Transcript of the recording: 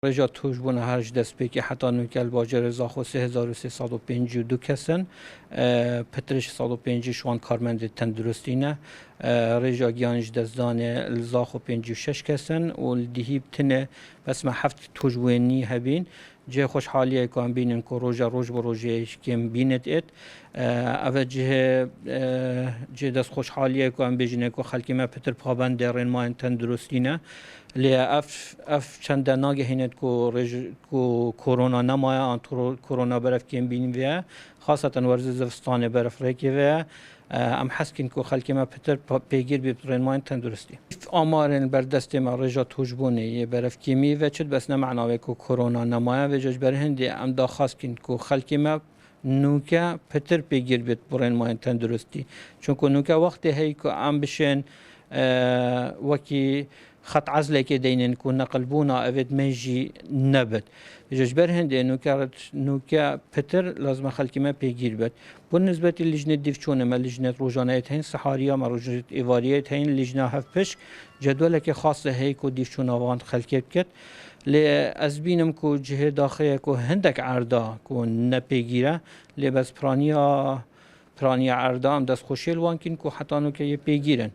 رجا توش بونه هرج دست بکی حتی نوکل باجر زاخۆ 3352 کسن پترش 105 شوان کارمند تندرستینه رجا گیانج دزدان زاخۆ 56 کسن و دیهیب تنه بس ما هفت توش بونی هبین جه خوشحالیه که هم بینن که روژا روژ با روژهش کم بیند ات اوه جه دست خوشحالیه که هم بجنه که خلکی ما پتر پابند درین ما تندرستینه لی اف چند ناگه هیند که کۆرۆنا نمایه آن کۆرۆنا برف کم بینیم و خاصتا ورز زفستان برف ریکی و ام حسکین که خلکی ما پتر پیگیر بی درین ما تندرستی آمارن بر دست ما رجا توجبونه یه برف کمی و چد بس نمعناوه که کۆرۆنا نمایه و جاش برهنده ام دا خاصکین که خلکی ما نوکا پتر پیگیر بیت برین ما تندرستی چون که نوکا وقتی هی که ام بشن وکی خط عزله که دینن که نقلبونا اوید میجی نبد جاش برهنده نوکا پتر لازم خلکی ما پیگیر بید بالنسبة للجنة ديفشونة ما لجنة روجانية هين سحارية ما روجنة إيفارية هين لجنة هفبش جدولة خاصة هيكو ديفشونة وان خلكي بكت لأزبينم كو جهة داخلية كو هندك عرضا كو نبيجيرا لبس برانيا عرضا ام دست خوشيل وانكين كو حتى نو كي بيجيرن